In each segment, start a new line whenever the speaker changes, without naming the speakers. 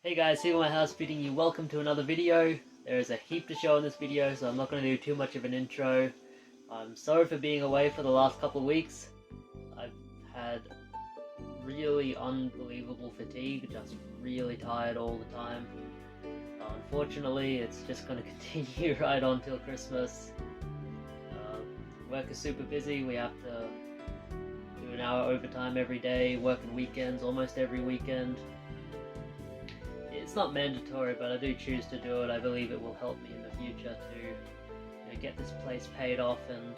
Hey guys, here in my house bidding you welcome to another video. There is a heap to show in this video, so I'm not going to do too much of an intro. I'm sorry for being away for the last couple of weeks. I've had really unbelievable fatigue, just really tired all the time. Unfortunately, it's just going to continue right on till Christmas. Work is super busy. We have to do an hour overtime every day, working weekends almost every weekend. It's not mandatory, but I do choose to do it. I believe it will help me in the future to get this place paid off and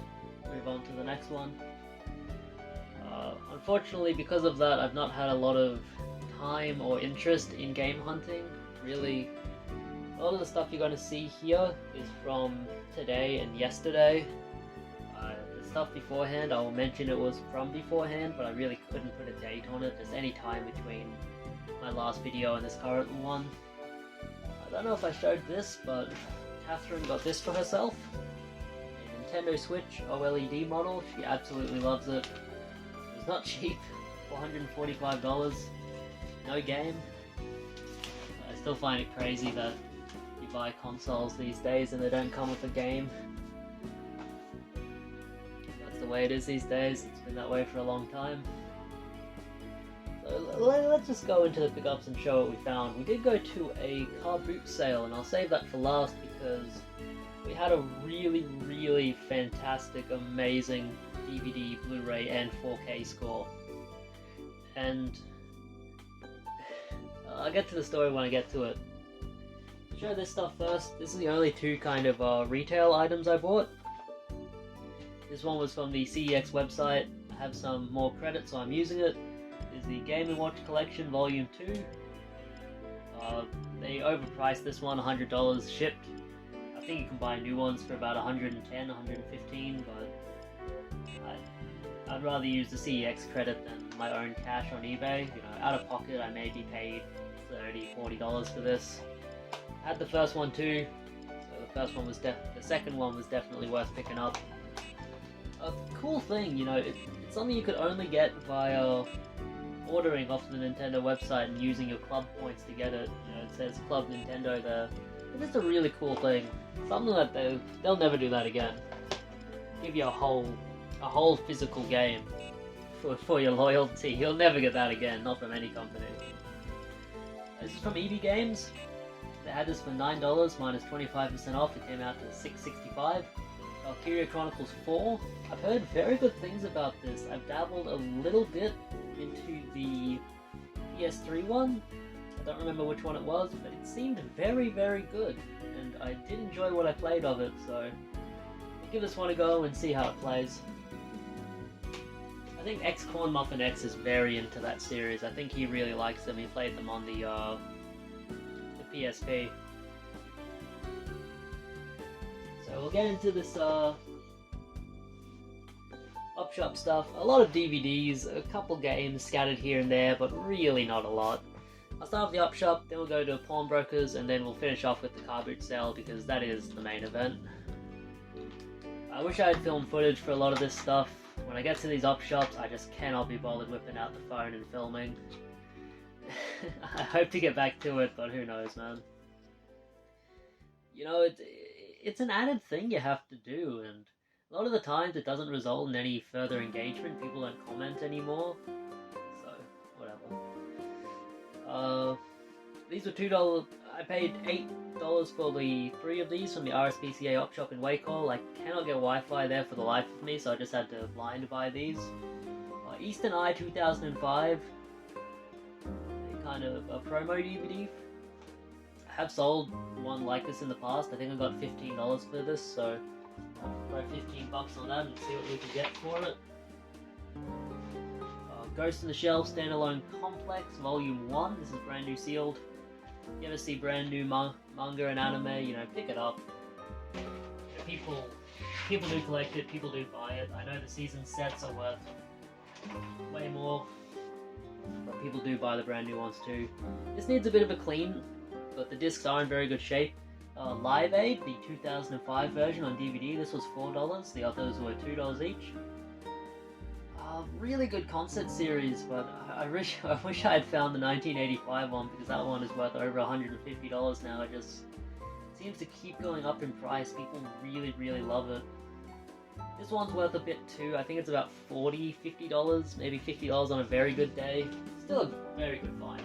move on to the next one. Unfortunately, because of that, I've not had a lot of time or interest in game hunting. Really, a lot of the stuff you're going to see here is from today and yesterday. The stuff beforehand, I will mention it was from beforehand, but I really couldn't put a date on it. Just any time between my last video and this current one. I don't know if I showed this, but Catherine got this for herself. A Nintendo Switch OLED model. She absolutely loves it. It was not cheap, $445. No game. I still find it crazy that you buy consoles these days and they don't come with a game. That's the way it is these days. It's been that way for a long time. Let's just go into the pickups and show what we found. We did go to a Carboot sale, and I'll save that for last because we had a really fantastic, amazing DVD, Blu-ray, and 4K score. And I'll get to the story when I get to it. I'll show this stuff first. This is the only two kind of retail items I bought. This one was from the CEX website. I have some more credit, so I'm using it. Is the Game & Watch Collection Volume 2. They overpriced this one, $100 shipped. I think you can buy new ones for about $110, $115, but I'd rather use the CEX credit than my own cash on eBay. Out of pocket I maybe paid $30, $40 for this. I had the first one too, so the first one was the second one was definitely worth picking up. A cool thing, it's something you could only get via ordering off the Nintendo website and using your club points to get it. It says Club Nintendo there. It's just a really cool thing. Something that they'll never do that again. Give you a whole physical game for your loyalty. You'll never get that again, not from any company. This is from EB Games. They had this for $9 minus 25% off. It came out to $6.65. Valkyria Chronicles 4. I've heard very good things about this. I've dabbled a little bit into the PS3 one. I don't remember which one it was, but it seemed very good, and I did enjoy what I played of it, so I'll give this one a go and see how it plays. I think X-Corn Muffin X is very into that series. I think he really likes them. He played them on the PSP. So we'll get into this Upshop stuff. A lot of DVDs, a couple games scattered here and there, but really not a lot. I'll start with the Upshop, then we'll go to Pawnbrokers, and then we'll finish off with the Carboot sale because that is the main event. I wish I had filmed footage for a lot of this stuff. When I get to these Upshops, I just cannot be bothered whipping out the phone and filming. I hope to get back to it, but who knows, man. It's an added thing you have to do, and a lot of the times it doesn't result in any further engagement. People don't comment anymore, so whatever. These were $2. I paid $8 for the 3 of these from the RSPCA Upshop in Wacol. I cannot get Wi-Fi there for the life of me, so I just had to blind buy these. Eastern Eye 2005, kind of a promo DVD. I have sold one like this in the past. I think I got $15 for this, so I'll throw $15 on that and see what we can get for it. Ghost in the Shell Standalone Complex Volume 1. This is brand new sealed. If you ever see brand new manga and anime, pick it up. People do collect it, people do buy it. I know the season sets are worth way more, but people do buy the brand new ones too. This needs a bit of a clean, but the discs are in very good shape. Live Aid, the 2005 version on DVD, this was $4, the others were $2 each. really good concert series, but I wish I had found the 1985 one, because that one is worth over $150 now. It just seems to keep going up in price. People really love it. This one's worth a bit too. I think it's about $40, $50, maybe $50 on a very good day. Still a very good find.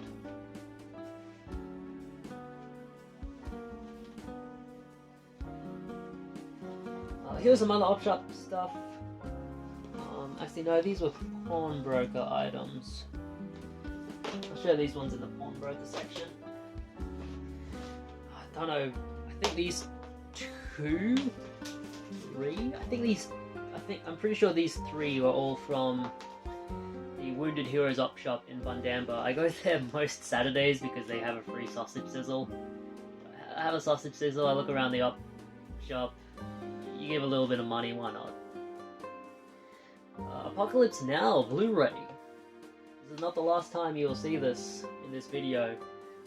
Here's some other op shop stuff. Actually, no, these were pawnbroker items. I'll show these ones in the pawnbroker section. I don't know. I think these two, three. I'm pretty sure these three were all from the Wounded Heroes op shop in Bundamba. I go there most Saturdays because they have a free sausage sizzle. I have a sausage sizzle. I look around the op shop. You give a little bit of money, why not? Apocalypse Now Blu-Ray. This is not the last time you will see this in this video.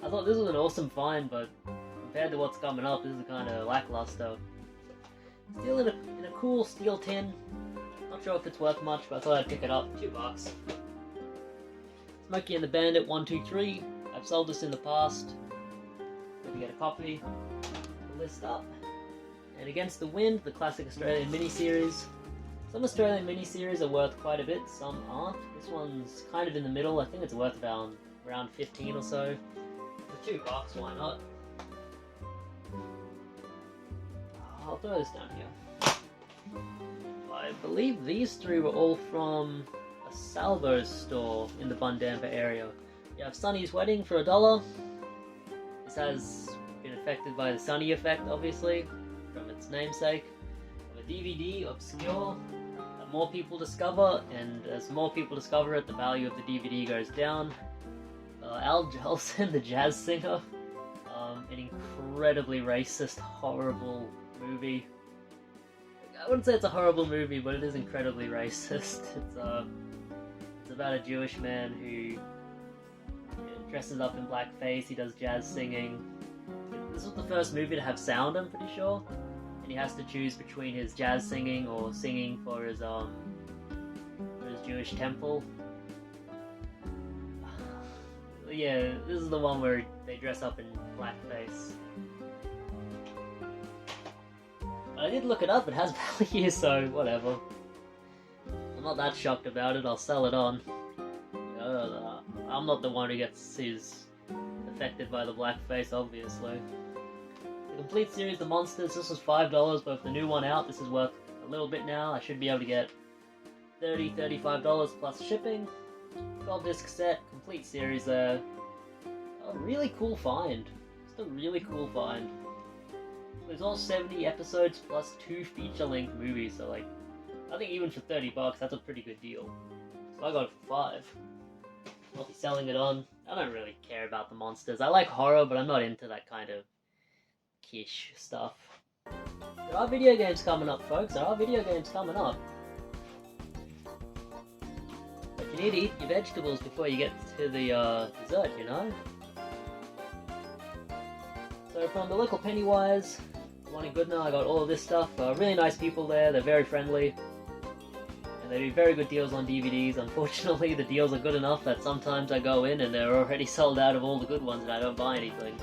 I thought this was an awesome find, but compared to what's coming up, this is kind of lackluster. Still in a cool steel tin. Not sure if it's worth much, but I thought I'd pick it up. $2. Smokey and the Bandit 1, 2, 3. I've sold this in the past. If you get a copy, list up. And Against the Wind, the classic Australian miniseries. Some Australian miniseries are worth quite a bit, some aren't. This one's kind of in the middle. I think it's worth around 15 or so. For $2, why not? I'll throw this down here. I believe these three were all from a Salvo's store in the Bundamba area. You have Sunny's Wedding for $1. This has been affected by the Sunny effect, obviously, from its namesake. A DVD, Obscure, that more people discover, and as more people discover it, the value of the DVD goes down. Al Jolson, the jazz singer, an incredibly racist, horrible movie. I wouldn't say it's a horrible movie, but it is incredibly racist. It's about a Jewish man who dresses up in blackface, he does jazz singing. This was the first movie to have sound, I'm pretty sure. And he has to choose between his jazz singing or singing for his Jewish temple. Yeah, this is the one where they dress up in blackface. I did look it up, it has value, so whatever. I'm not that shocked about it, I'll sell it on. I'm not the one who gets affected by the blackface, obviously. The complete series, The Monsters, this was $5, but with the new one out, this is worth a little bit now. I should be able to get $30, $35 plus shipping. 12-disc set, complete series there. A really cool find. Just a really cool find. There's all 70 episodes plus 2 feature-length movies, so like, I think even for $30, that's a pretty good deal. So I got it for 5. I'll be selling it on. I don't really care about the monsters. I like horror, but I'm not into that kind of kish stuff. There are video games coming up, folks. There are video games coming up. But you need to eat your vegetables before you get to the dessert, you know? So from the local Pennywise, one in Goodna, I got all of this stuff. Really nice people there. They're very friendly. And they do very good deals on DVDs. Unfortunately, the deals are good enough that sometimes I go in and they're already sold out of all the good ones and I don't buy anything.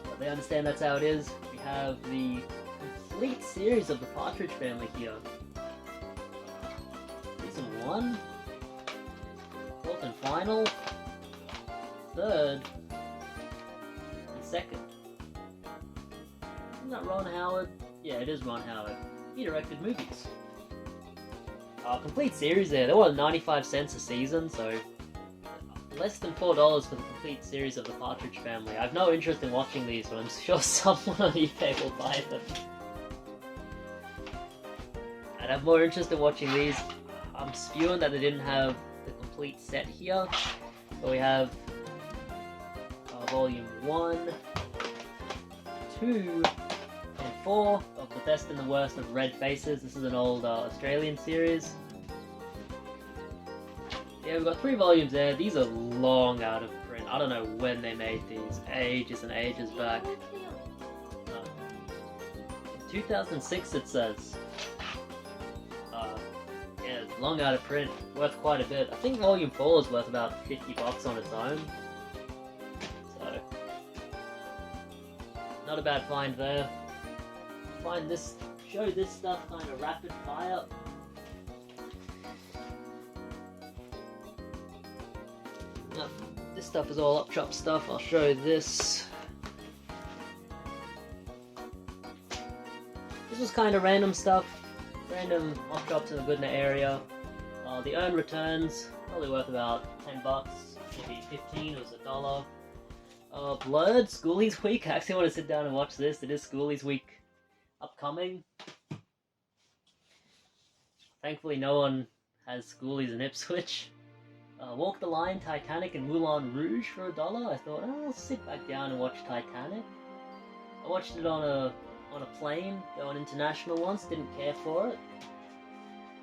But they understand that's how it is. We have the complete series of the Partridge Family here. Season 1, 4th and final, 3rd, and 2nd. Isn't that Ron Howard? Yeah, it is Ron Howard. He directed movies. Complete series there. They were 95 cents a season, so less than $4 for the complete series of the Partridge Family. I have no interest in watching these, but I'm sure someone on eBay will buy them. I'd have more interest in watching these. I'm spewing that they didn't have the complete set here, but we have volume 1, 2, and 4 of the best and the worst of Red Faces. This is an old Australian series. Yeah, we've got 3 volumes there. These are long out of print. I don't know when they made these. Ages and ages back. 2006 it says. Yeah, long out of print, worth quite a bit. I think Volume 4 is worth about $50 on its own. So, not a bad find there. Find this, show this stuff kind of rapid fire. No, this stuff is all up-chop stuff. I'll show this. This was kind of random stuff. Random up-chops in a good area. The earned returns, probably worth about $10, maybe 15, it was $1. Blurred, Schoolies Week. I actually want to sit down and watch this. It is Schoolies Week upcoming. Thankfully no one has Schoolies in Ipswich. Walk the Line, Titanic, and Moulin Rouge for $1. I thought, oh, I'll sit back down and watch Titanic. I watched it on a plane, going international once, didn't care for it.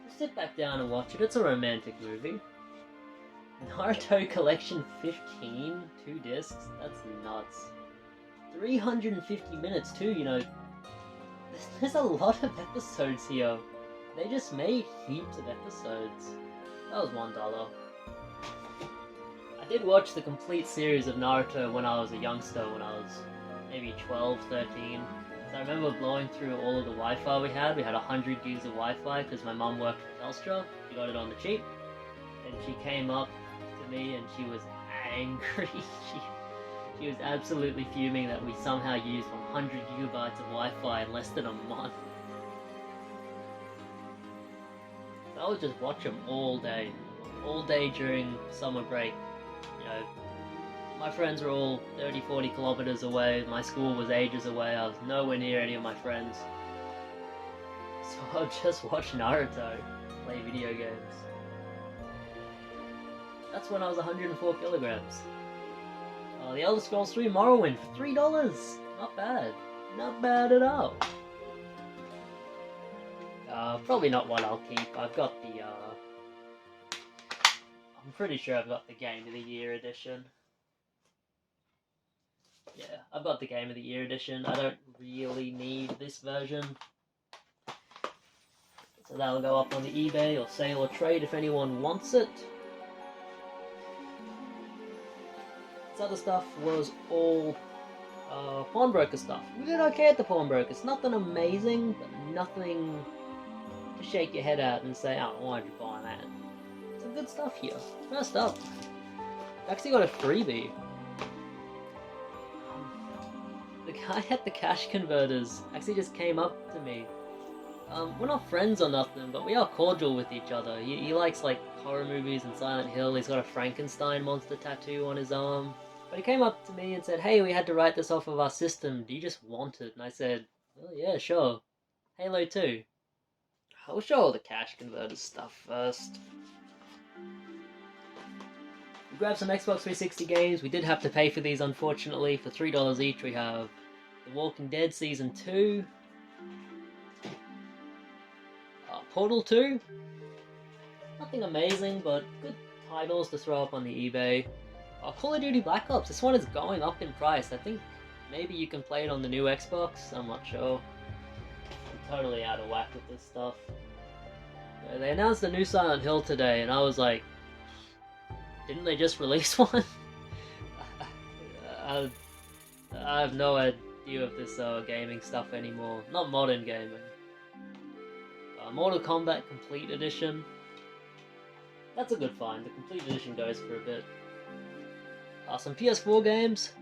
I'll sit back down and watch it, it's a romantic movie. Naruto Collection 15, 2 discs, that's nuts. 350 minutes too, you know. There's a lot of episodes here. They just made heaps of episodes. That was $1. I did watch the complete series of Naruto when I was a youngster, when I was maybe 12, 13. So I remember blowing through all of the Wi-Fi we had. We had 100 gigs of Wi-Fi because my mum worked for Telstra. She got it on the cheap. And she came up to me and she was angry. She was absolutely fuming that we somehow used 100 gigabytes of Wi-Fi in less than a month. I would just watch them all day during summer break. You know, my friends were all 30, 40 kilometers away, my school was ages away, I was nowhere near any of my friends. So I'd just watch Naruto, play video games. That's when I was 104 kilograms. The Elder Scrolls 3 Morrowind for $3! Not bad. Not bad at all. Probably not one I'll keep. I've got the, I'm pretty sure I've got the Game of the Year edition. Yeah, I've got the Game of the Year edition. I don't really need this version. So that'll go up on the eBay or sale or trade if anyone wants it. This other stuff was all pawnbroker stuff. We did okay at the pawnbrokers. Nothing amazing, but nothing to shake your head at and say, oh, why did you buy that? Some good stuff here. First up, I actually got a freebie. The guy at the cash converters actually just came up to me. We're not friends or nothing, but we are cordial with each other. He likes like horror movies and Silent Hill. He's got a Frankenstein monster tattoo on his arm. But he came up to me and said, hey, we had to write this off of our system. Do you just want it? And I said, well, yeah, sure. Halo 2. I'll show all the cash converters stuff first. We grabbed some Xbox 360 games. We did have to pay for these, unfortunately. For $3 each, we have The Walking Dead Season 2. Portal 2. Nothing amazing, but good titles to throw up on the eBay. Call of Duty Black Ops. This one is going up in price. I think maybe you can play it on the new Xbox. I'm not sure. I'm totally out of whack with this stuff. Yeah, they announced a new Silent Hill today, and I was like, didn't they just release one? I have no idea of this gaming stuff anymore. Not modern gaming. Mortal Kombat Complete Edition. That's a good find. The Complete Edition goes for a bit. Some PS4 games.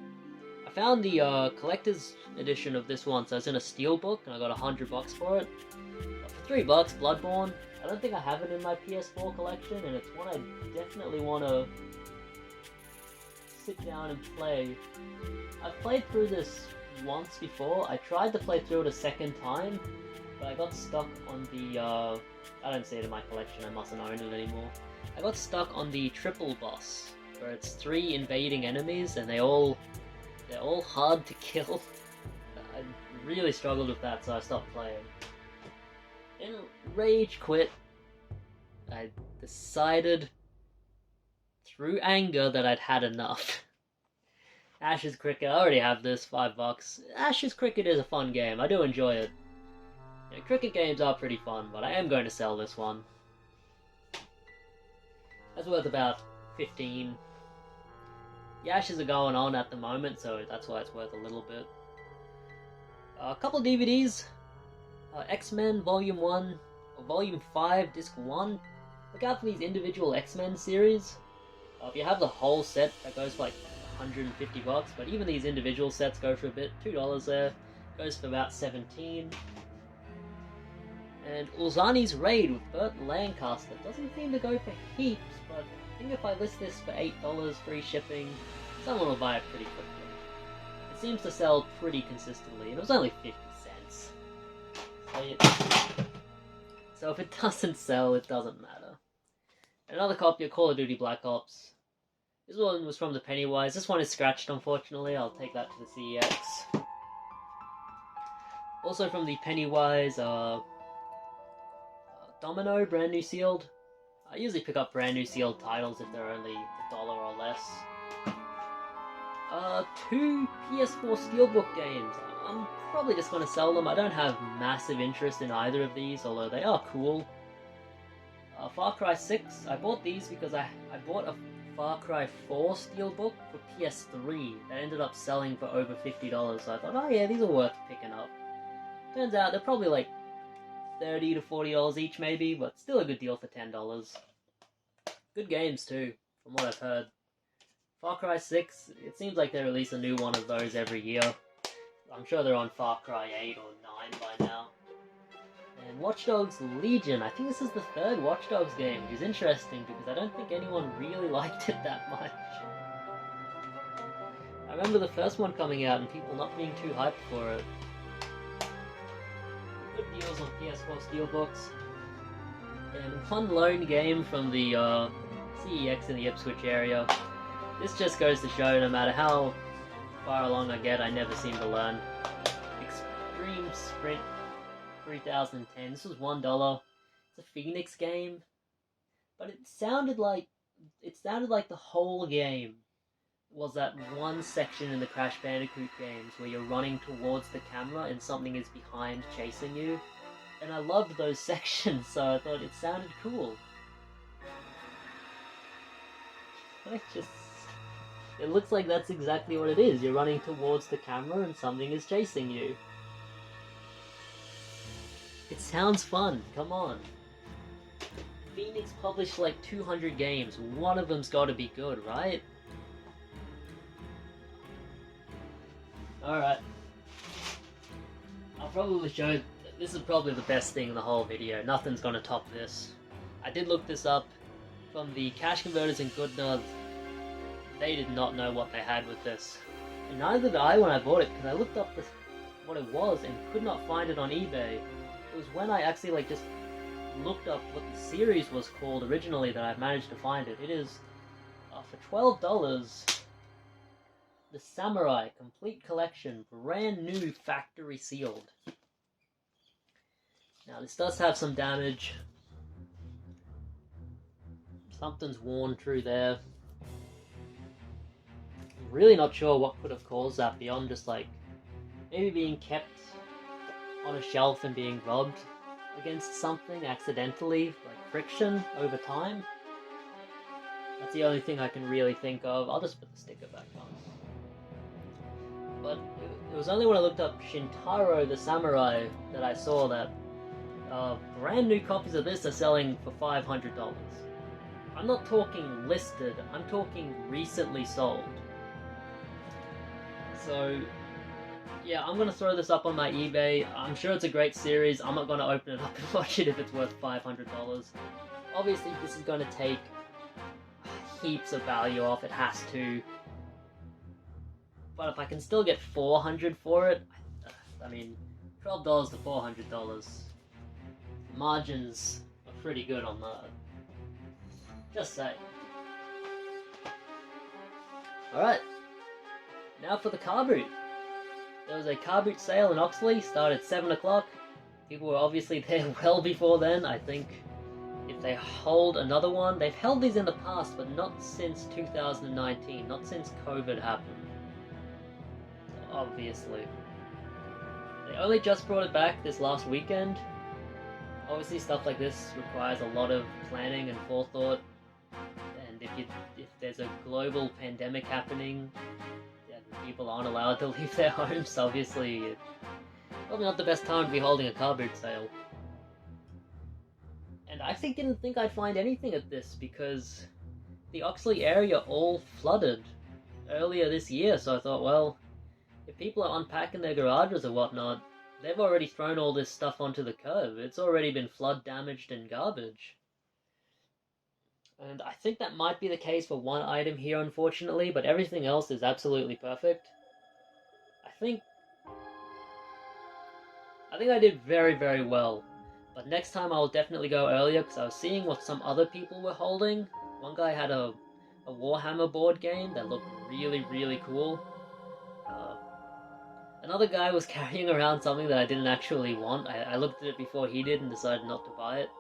I found the collector's edition of this one, so it's in a steelbook, and I got $100 for it. For $3, Bloodborne. I don't think I have it in my PS4 collection, and it's one I definitely want to sit down and play. I've played through this once before. I tried to play through it a second time, but I got stuck on the, I don't see it in my collection, I mustn't own it anymore. I got stuck on the triple boss, where it's 3 invading enemies, and they're all hard to kill. I really struggled with that, so I stopped playing. In rage quit, I decided, through anger, that I'd had enough. Ashes Cricket, I already have this, $5. Ashes Cricket is a fun game, I do enjoy it. Yeah, cricket games are pretty fun, but I am going to sell this one. That's worth about 15. Yashes are going on at the moment, so that's why it's worth a little bit. A couple of DVDs. X-Men Volume 1, or Volume 5, Disc 1. Look out for these individual X-Men series. If you have the whole set, that goes for like $150, but even these individual sets go for a bit. $2 there. Goes for about 17. And Ulzani's Raid with Burt Lancaster. Doesn't seem to go for heaps, but I think if I list this for $8, free shipping, someone will buy it pretty quickly. It seems to sell pretty consistently, and it was only 50 cents. So if it doesn't sell, it doesn't matter. Another copy of Call of Duty Black Ops. This one was from the Pennywise. This one is scratched, unfortunately. I'll take that to the CEX. Also from the Pennywise, Domino, brand new sealed. I usually pick up brand new sealed titles if they're only $1 or less. 2 PS4 Steelbook games. I'm probably just going to sell them. I don't have massive interest in either of these, although they are cool. Far Cry 6. I bought these because I bought a Far Cry 4 Steelbook for PS3 that ended up selling for over $50, so I thought, oh yeah, these are worth picking up. Turns out they're probably like $30 to $40 each maybe, but still a good deal for $10. Good games too, from what I've heard. Far Cry 6, it seems like they release a new one of those every year. I'm sure they're on Far Cry 8 or 9 by now. And Watch Dogs Legion, I think this is the third Watch Dogs game, which is interesting because I don't think anyone really liked it that much. I remember the first one coming out and people not being too hyped for it. Good deals on PS4 Steelbooks. And one lone game from the CEX in the Ipswich area. This just goes to show no matter how far along I get, I never seem to learn. Extreme Sprint 3010. This was $1. It's a Phoenix game, but it sounded like the whole game was that one section in the Crash Bandicoot games where you're running towards the camera and something is behind chasing you. And I loved those sections, so I thought it sounded cool. It looks like that's exactly what it is. You're running towards the camera and something is chasing you. It sounds fun, come on. Phoenix published like 200 games. One of them's gotta be good, right? Alright. I'll probably show... This is probably the best thing in the whole video. Nothing's gonna top this. I did look this up. From the cash converters in Goodnut, they did not know what they had with this. And neither did I when I bought it, because I looked up what it was and could not find it on eBay. It was when I actually just looked up what the series was called originally that I managed to find it. It is, for $12, the Samurai Complete Collection, brand new factory sealed. Now this does have some damage. Something's worn through there. I'm really not sure what could have caused that beyond just maybe being kept on a shelf and being rubbed against something accidentally, like friction over time. That's the only thing I can really think of. I'll just put the sticker back on. But it was only when I looked up Shintaro the Samurai that I saw that brand new copies of this are selling for $500. I'm not talking listed, I'm talking recently sold. So, yeah, I'm going to throw this up on my eBay. I'm sure it's a great series. I'm not going to open it up and watch it if it's worth $500. Obviously, this is going to take heaps of value off. It has to. But if I can still get $400 for it, I mean, $12 to $400. Margins are pretty good on that. Just saying. Alright. Now for the Carboot. There was a Carboot sale in Oxley, started at 7 o'clock. People were obviously there well before then. I think if they hold another one, they've held these in the past, but not since 2019, not since COVID happened. Obviously. They only just brought it back this last weekend. Obviously stuff like this requires a lot of planning and forethought. if there's a global pandemic happening, and people aren't allowed to leave their homes, obviously it's probably not the best time to be holding a Carboot sale. And I actually didn't think I'd find anything at this because the Oxley area all flooded earlier this year, so I thought, well, if people are unpacking their garages or whatnot, they've already thrown all this stuff onto the curb. It's already been flood damaged and garbage. And I think that might be the case for one item here, unfortunately, but everything else is absolutely perfect. I think I did very, very well. But next time I'll definitely go earlier, because I was seeing what some other people were holding. One guy had a Warhammer board game that looked really, really cool. Another guy was carrying around something that I didn't actually want. I looked at it before he did and decided not to buy it.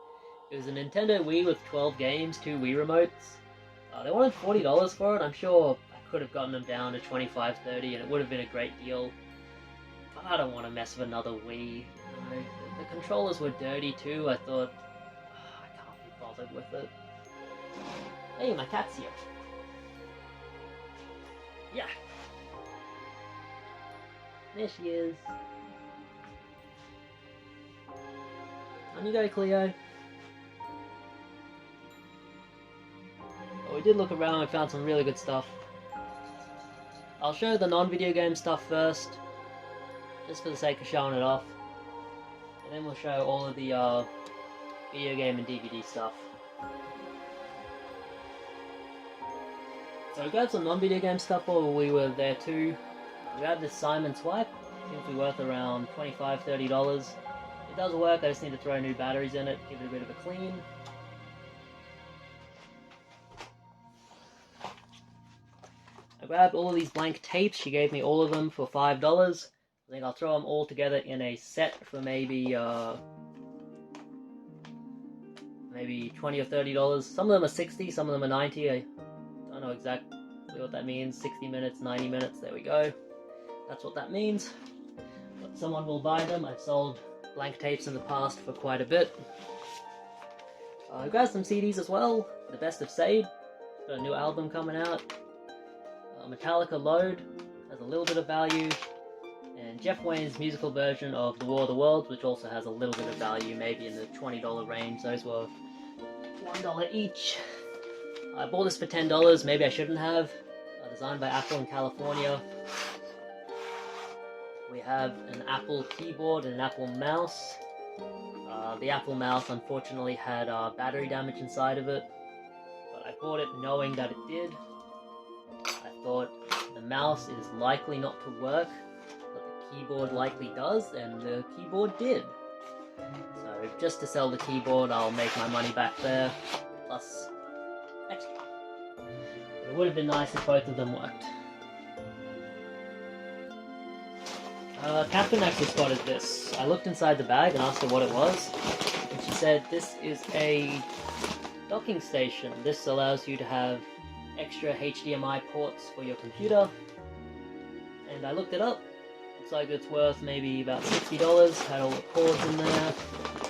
It was a Nintendo Wii with 12 games, 2 Wii remotes. They wanted $40 for it. I'm sure I could have gotten them down to $25, $30, and it would have been a great deal. But I don't want to mess with another Wii. You know, the controllers were dirty too. I thought, I can't be bothered with it. Hey, my cat's here. Yeah. There she is. On you go, Cleo. Well, we did look around and found some really good stuff. I'll show the non-video game stuff first, just for the sake of showing it off. And then we'll show all of the video game and DVD stuff. So we grabbed some non-video game stuff while we were there too. We grabbed this Simon Swipe. Seems to be worth around $25, $30. It does work, I just need to throw new batteries in it, give it a bit of a clean. I grabbed all of these blank tapes. She gave me all of them for $5. I think I'll throw them all together in a set for maybe $20 or $30. Some of them are $60, some of them are $90. I don't know exactly what that means. 60 minutes, 90 minutes, there we go. That's what that means. But someone will buy them. I've sold blank tapes in the past for quite a bit. I grabbed some CDs as well. The Best of Sade. Got a new album coming out. Metallica Load has a little bit of value. And Jeff Wayne's musical version of The War of the Worlds, which also has a little bit of value, maybe in the $20 range. Those were $1 each. I bought this for $10, maybe I shouldn't have. Designed by Apple in California. We have an Apple keyboard and an Apple mouse. The Apple mouse unfortunately had battery damage inside of it, but I bought it knowing that it did. I thought the mouse is likely not to work, but the keyboard likely does, and the keyboard did. So just to sell the keyboard, I'll make my money back there, plus extra. It would have been nice if both of them worked. Catherine actually spotted this. I looked inside the bag and asked her what it was, and she said this is a docking station. This allows you to have extra HDMI ports for your computer. And I looked it up. Looks like it's worth maybe about $60. Had all the cords in there,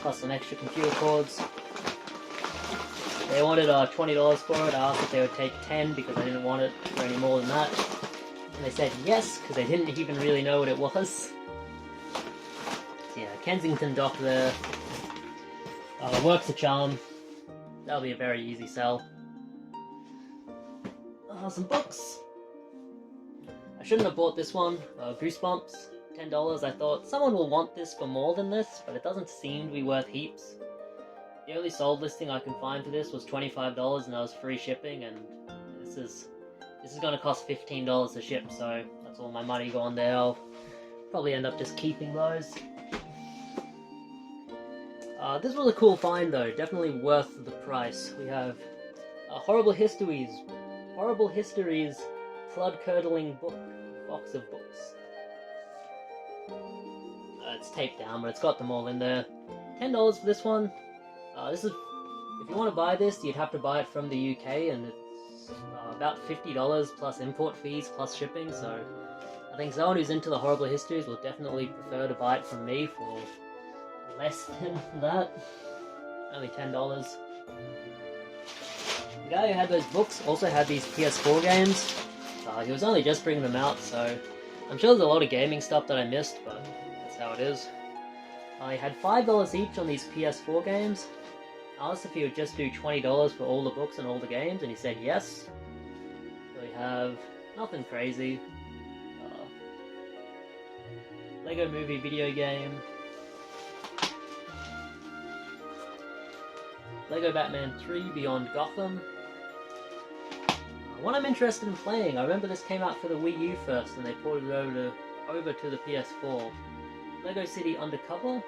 plus some extra computer cords. They wanted $20 for it. I asked if they would take 10 because I didn't want it for any more than that. And they said yes, because they didn't even really know what it was. So yeah, Kensington dock there. Works a charm. That'll be a very easy sell. Some books. I shouldn't have bought this one. Goosebumps, $10. I thought someone will want this for more than this, but it doesn't seem to be worth heaps. The only sold listing I can find for this was $25 and that was free shipping, and this is going to cost $15 to ship, so that's all my money going there. I'll probably end up just keeping those. This was a cool find though, definitely worth the price. We have Horrible Histories Blood-Curdling box of books. It's taped down, but it's got them all in there. $10 for this one. This is, if you want to buy this, you'd have to buy it from the UK, and it's about $50 plus import fees plus shipping, so I think someone who's into the Horrible Histories will definitely prefer to buy it from me for less than that. Only $10. The guy who had those books also had these PS4 games. He was only just bringing them out, so I'm sure there's a lot of gaming stuff that I missed, but that's how it is. He had $5 each on these PS4 games. I asked if he would just do $20 for all the books and all the games, and he said yes. So we have nothing crazy. Lego Movie video game. Lego Batman 3 Beyond Gotham. One I'm interested in playing. I remember this came out for the Wii U first, and they ported it over to the PS4. Lego City Undercover.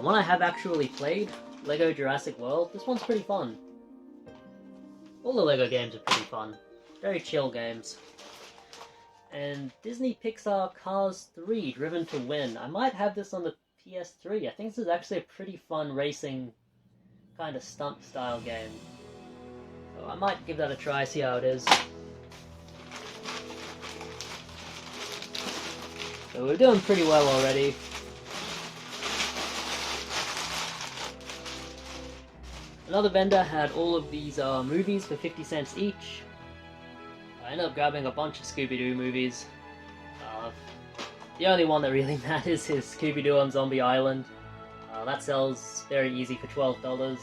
One I have actually played, Lego Jurassic World. This one's pretty fun. All the Lego games are pretty fun. Very chill games. And Disney Pixar Cars 3 Driven to Win. I might have this on the PS3. I think this is actually a pretty fun racing kind of stunt style game. So I might give that a try, see how it is. So we're doing pretty well already. Another vendor had all of these movies for 50 cents each. I ended up grabbing a bunch of Scooby-Doo movies. The only one that really matters is Scooby-Doo on Zombie Island. That sells very easy for $12.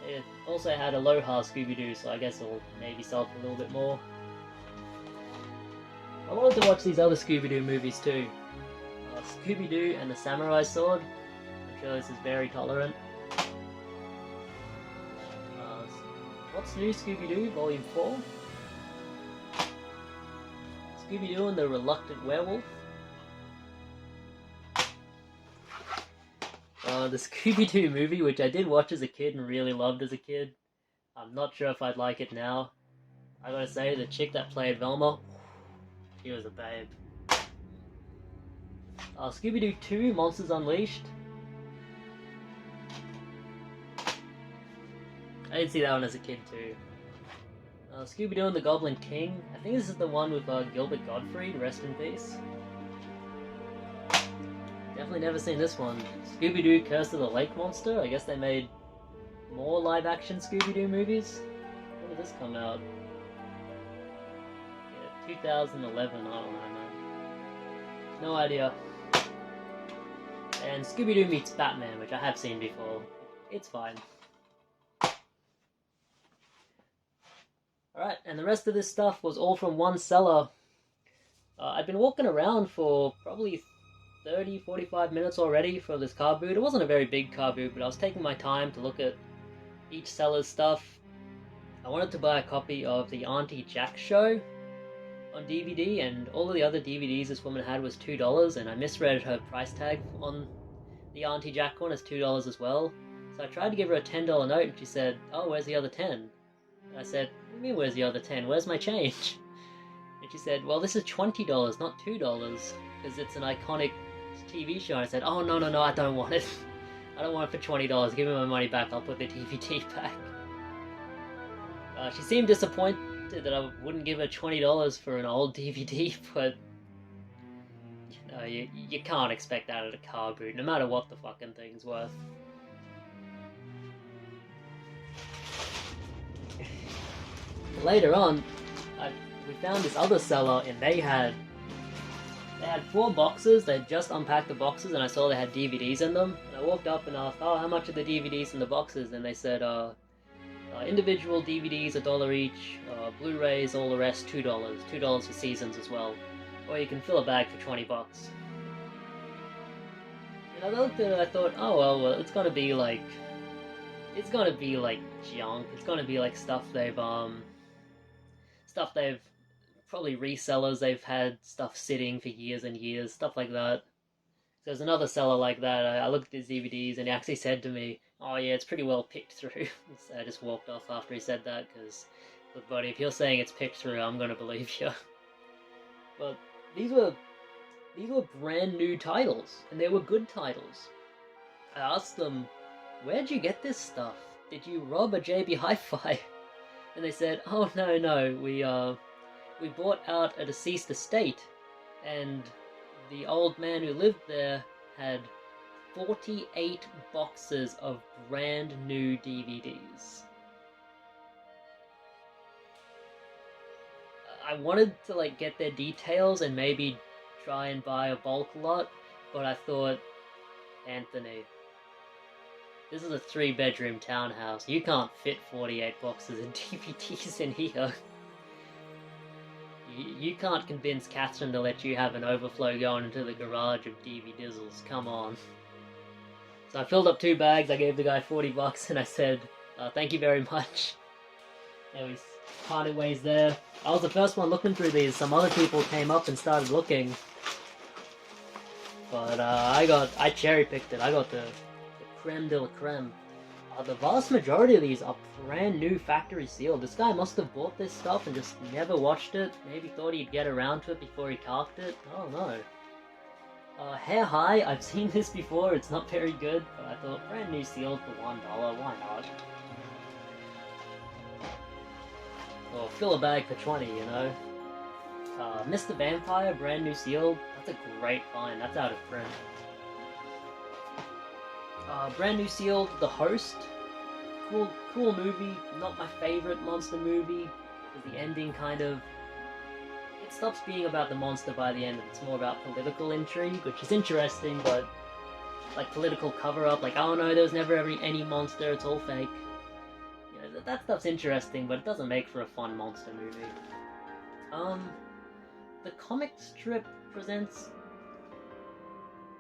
It also had Aloha Scooby-Doo, so I guess it'll maybe sell for a little bit more. I wanted to watch these other Scooby-Doo movies too. Scooby-Doo and the Samurai Sword. I'm sure this is very tolerant. What's New Scooby-Doo Volume 4? Scooby-Doo and the Reluctant Werewolf. The Scooby-Doo movie, which I did watch as a kid and really loved as a kid. I'm not sure if I'd like it now. I gotta say, the chick that played Velma, she was a babe. Scooby-Doo 2 Monsters Unleashed. I did see that one as a kid too. Scooby-Doo and the Goblin King. I think this is the one with Gilbert Gottfried, rest in peace. Definitely never seen this one. Scooby-Doo Curse of the Lake Monster. I guess they made more live-action Scooby-Doo movies. When did this come out? Yeah, 2011, I don't know, man. No idea. And Scooby-Doo meets Batman, which I have seen before. It's fine. Alright, and the rest of this stuff was all from one seller. I'd been walking around for probably 30-45 minutes already for this car boot. It wasn't a very big car boot, but I was taking my time to look at each seller's stuff. I wanted to buy a copy of the Auntie Jack Show on DVD, and all of the other DVDs this woman had was $2, and I misread her price tag on the Auntie Jack one as $2 as well. So I tried to give her a $10 note, and she said, "Oh, where's the other 10? And I said, "What do you mean, where's the other 10? Where's my change?" And she said, "Well, this is $20, not $2, because it's an iconic TV show." And I said, "Oh, no, I don't want it. I don't want it for $20. Give me my money back, I'll put the DVD back." She seemed disappointed that I wouldn't give her $20 for an old DVD, but you can't expect that at a car boot, no matter what the fucking thing's worth. Later on, we found this other seller, and they had 4 boxes. They just unpacked the boxes, and I saw they had DVDs in them. And I walked up and asked, "Oh, how much are the DVDs in the boxes?" And they said, individual DVDs $1 each, Blu-rays, all the rest $2. $2 for seasons as well. Or you can fill a bag for $20. And I looked at it, I thought, oh well, it's gonna be like junk. It's gonna be like stuff they've probably resellers, they've had stuff sitting for years and years, stuff like that. So there's another seller like that. I looked at his DVDs, and he actually said to me, "Oh yeah, it's pretty well picked through." So I just walked off after he said that, because, look buddy, if you're saying it's picked through, I'm gonna believe you. But these were brand new titles, and they were good titles. I asked them, "Where'd you get this stuff? Did you rob a JB Hi-Fi?" And they said, "Oh no, we bought out a deceased estate, and the old man who lived there had 48 boxes of brand new DVDs. I wanted to like get their details and maybe try and buy a bulk lot, but I thought, Anthony, this is a 3-bedroom townhouse. You can't fit 48 boxes of DVDs in here. You can't convince Catherine to let you have an overflow going into the garage of DVDizzles. Come on. So I filled up 2 bags, I gave the guy 40 bucks, and I said, thank you very much. And we parted ways there. I was the first one looking through these. Some other people came up and started looking. But I cherry-picked it. I got the creme de la creme. The vast majority of these are brand new factory sealed. This guy must have bought this stuff and just never watched it. Maybe thought he'd get around to it before he carked it. I don't know. Hair High, I've seen this before. It's not very good, but I thought brand new sealed for $1. Why not? Or fill a bag for 20, you know. Mr. Vampire, brand new sealed. That's a great find. That's out of print. Brand new sealed, The Host. Cool movie. Not my favorite monster movie. Because the ending kind of... It stops being about the monster by the end. It's more about political intrigue, which is interesting, but... Like, political cover-up. Like, oh no, there was never any monster. It's all fake. You know, that stuff's interesting, but it doesn't make for a fun monster movie. The comic strip presents...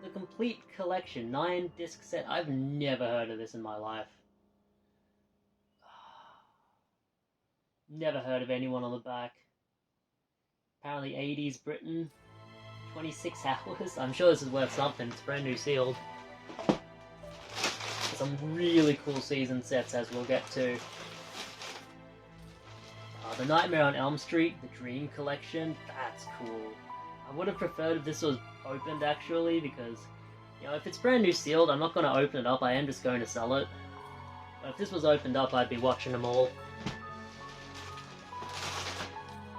The Complete Collection, 9-disc set. I've never heard of this in my life. Never heard of anyone on the back. Apparently 80s Britain, 26 hours. I'm sure this is worth something. It's brand new sealed. Some really cool season sets, as we'll get to. The Nightmare on Elm Street, the Dream Collection. That's cool. I would have preferred if this was opened, actually, because, you know, if it's brand new sealed, I'm not going to open it up, I am just going to sell it. But if this was opened up, I'd be watching them all.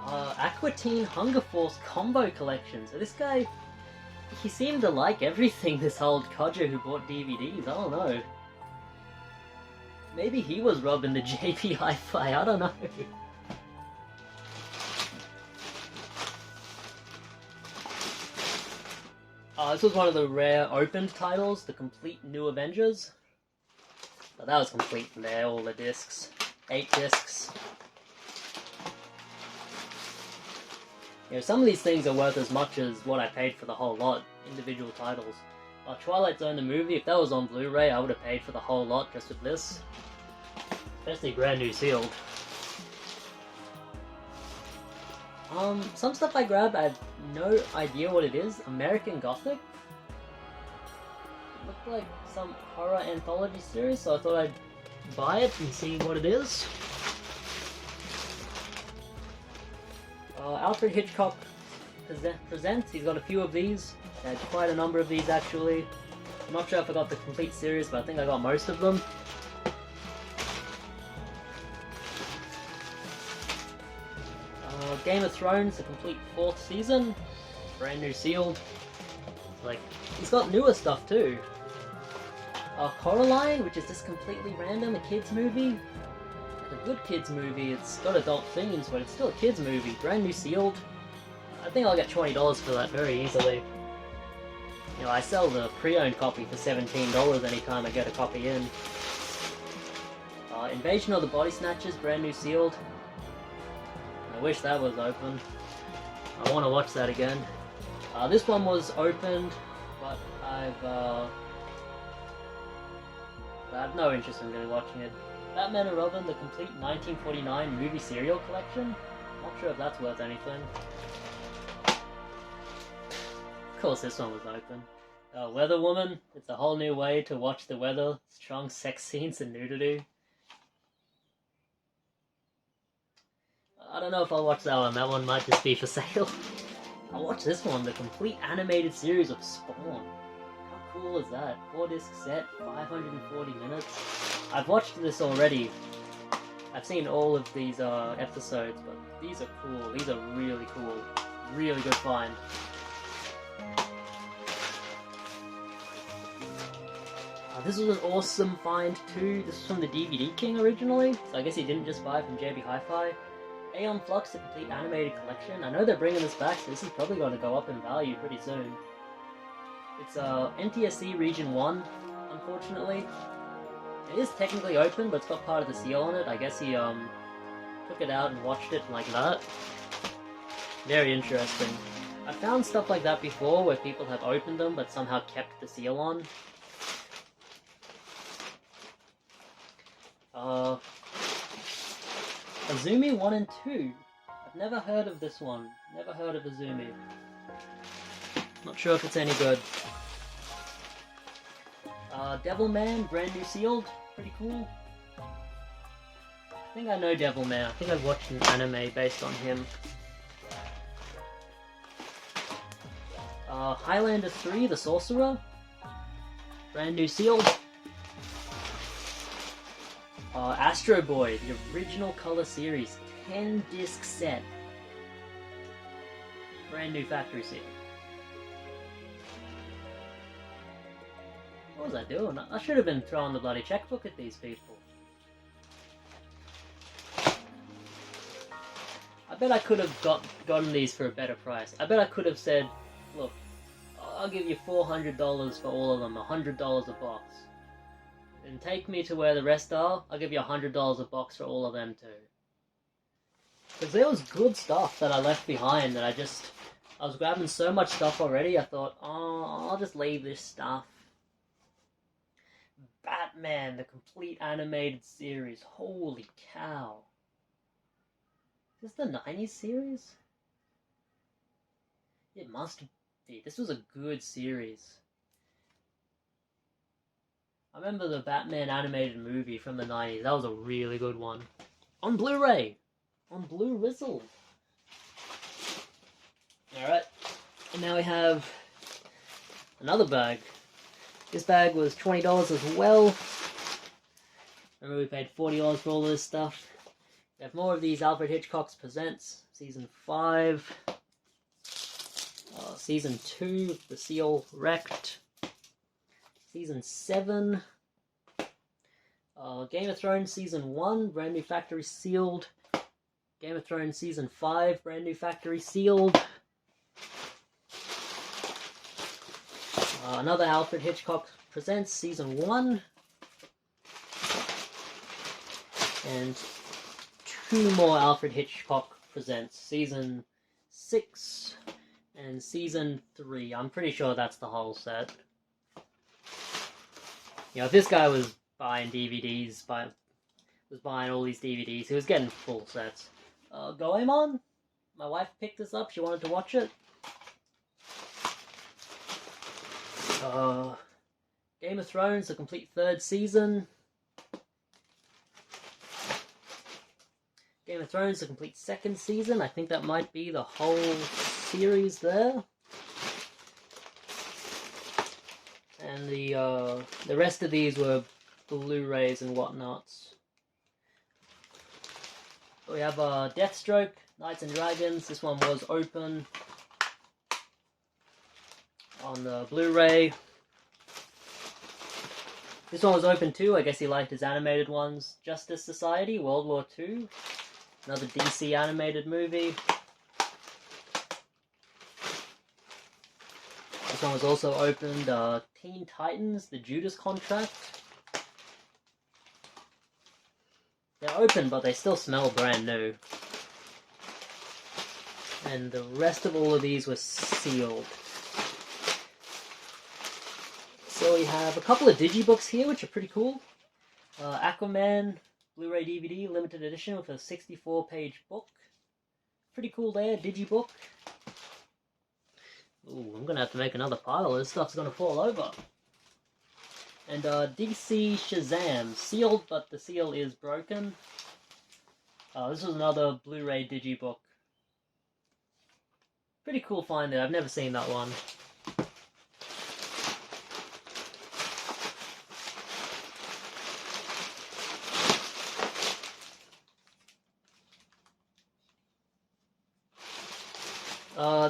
Aqua Teen Hunger Force Combo Collection. So this guy, he seemed to like everything, this old codger who bought DVDs, I don't know. Maybe he was robbing the JP Hi-Fi, I don't know. This was one of the rare opened titles, the Complete New Avengers. But that was complete from there, all the discs. 8 discs. You know, some of these things are worth as much as what I paid for the whole lot, individual titles. Twilight Zone the movie, if that was on Blu-ray, I would have paid for the whole lot just with this. Especially brand new sealed. Some stuff I grabbed, I had no idea what it is. American Gothic? It looked like some horror anthology series, so I thought I'd buy it and see what it is. Alfred Hitchcock Presents, he's got a few of these. He had quite a number of these, actually. I'm not sure if I got the complete series, but I think I got most of them. Game of Thrones, the complete 4th season, brand new sealed. Like, he's got newer stuff too. Coraline, which is just completely random, a kids movie. Like a good kids movie. It's got adult themes, but it's still a kids movie. Brand new sealed. I think I'll get $20 for that very easily. You know, I sell the pre-owned copy for $17 anytime I get a copy in. Invasion of the Body Snatchers, brand new sealed. I wish that was open. I want to watch that again. This one was opened, but I have no interest in really watching it. Batman and Robin, the complete 1949 movie serial collection. Not sure if that's worth anything. Of course this one was open. Weather Woman, it's a whole new way to watch the weather. Strong sex scenes and nudity. I don't know if I'll watch that one might just be for sale. I'll watch this one, the complete animated series of Spawn. How cool is that? 4-disc set, 540 minutes. I've watched this already. I've seen all of these episodes, but these are cool. These are really cool. Really good find. This was an awesome find too. This was from the DVD King originally, so I guess he didn't just buy it from JB Hi-Fi. Aeon Flux, the Complete Animated Collection. I know they're bringing this back, so this is probably going to go up in value pretty soon. It's NTSC Region 1, unfortunately. It is technically open, but it's got part of the seal on it. I guess he took it out and watched it like that. Very interesting. I found stuff like that before where people have opened them but somehow kept the seal on. Azumi 1 and 2. I've never heard of this one. Never heard of Azumi. Not sure if it's any good. Devilman, brand new sealed. Pretty cool. I think I know Devilman. I think I've watched an anime based on him. Highlander 3, The Sorcerer. Brand new sealed. Astro Boy, the original color series, 10-disc set. Brand new factory seal. What was I doing? I should have been throwing the bloody checkbook at these people. I bet I could have gotten these for a better price. I bet I could have said, look, I'll give you $400 for all of them, $100 a box. And take me to where the rest are, I'll give you $100 a box for all of them too. Because there was good stuff that I left behind that I was grabbing so much stuff already, I thought, oh, I'll just leave this stuff. Batman, the complete animated series, holy cow. Is this the 90s series? It must be. This was a good series. I remember the Batman animated movie from the 90s. That was a really good one. On Blu-ray! On Blu-Rizzle! Alright. And now we have another bag. This bag was $20 as well. Remember we paid $40 for all of this stuff. We have more of these Alfred Hitchcock's Presents. Season 5. Season 2, The Seal Wrecked. Season 7. Game of Thrones Season 1, brand new factory sealed. Game of Thrones Season 5, brand new factory sealed. Another Alfred Hitchcock Presents Season 1. And 2 more Alfred Hitchcock Presents Season 6 and Season 3. I'm pretty sure that's the whole set. You know, if this guy was buying DVDs, was buying all these DVDs, he was getting full sets. Goemon? My wife picked this up, she wanted to watch it. Game of Thrones, the complete 3rd season. Game of Thrones, the complete 2nd season. I think that might be the whole series there. And the rest of these were Blu-rays and whatnots. We have Deathstroke, Knights and Dragons. This one was open on the Blu-ray. This one was open too. I guess he liked his animated ones. Justice Society, World War II. Another DC animated movie. This one was also opened. Teen Titans, The Judas Contract. They're open, but they still smell brand new. And the rest of all of these were sealed. So we have a couple of digibooks here, which are pretty cool. Aquaman, Blu-ray DVD, limited edition with a 64-page book. Pretty cool there, digibook. Ooh, I'm gonna have to make another pile. This stuff's gonna fall over. And DC Shazam, sealed, but the seal is broken. This was another Blu-ray digibook. Pretty cool find there. I've never seen that one.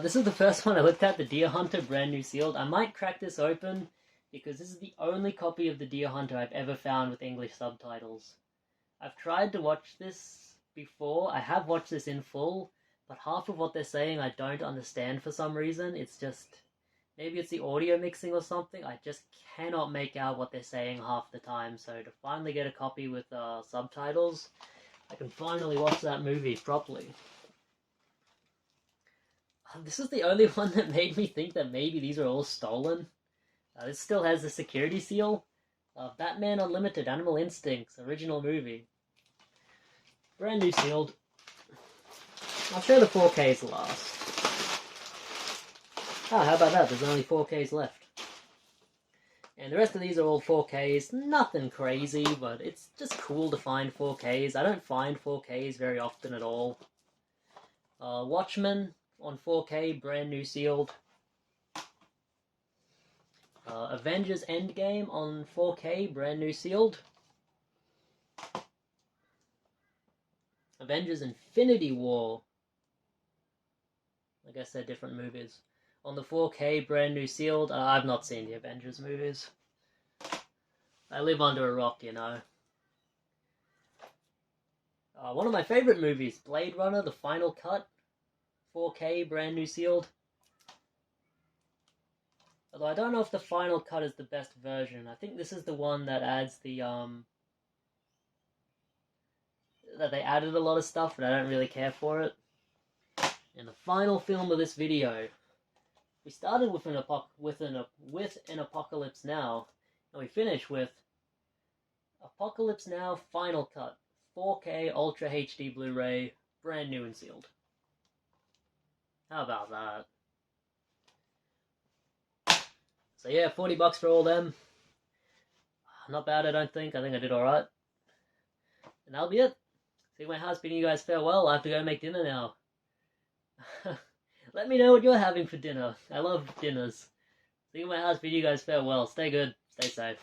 This is the first one I looked at, the Deer Hunter, brand new sealed. I might crack this open because this is the only copy of The Deer Hunter I've ever found with English subtitles. I've tried to watch this before, I have watched this in full, but half of what they're saying I don't understand for some reason. It's just, maybe it's the audio mixing or something, I just cannot make out what they're saying half the time, so to finally get a copy with subtitles, I can finally watch that movie properly. This is the only one that made me think that maybe these are all stolen. This still has the security seal. Batman Unlimited, Animal Instincts, original movie. Brand new sealed. I'll show the 4Ks last. How about that? There's only 4Ks left. And the rest of these are all 4Ks. Nothing crazy, but it's just cool to find 4Ks. I don't find 4Ks very often at all. Watchmen on 4K, brand new sealed. Avengers Endgame on 4K, brand new sealed. Avengers Infinity War. I guess they're different movies. On the 4K, brand new sealed. I've not seen the Avengers movies. I live under a rock, you know. One of my favorite movies, Blade Runner, The Final Cut. 4K, brand new sealed. Although I don't know if the Final Cut is the best version. I think this is the one that adds the, that they added a lot of stuff, but I don't really care for it. And the final film of this video, we started with an Apocalypse Now, and we finish with Apocalypse Now Final Cut, 4K Ultra HD Blu-ray, brand new and sealed. How about that? So yeah, $40 for all them. Not bad, I don't think. I think I did alright. And that'll be it. See my house bidding you guys farewell. I have to go make dinner now. Let me know what you're having for dinner. I love dinners. See my house bidding you guys farewell. Stay good. Stay safe.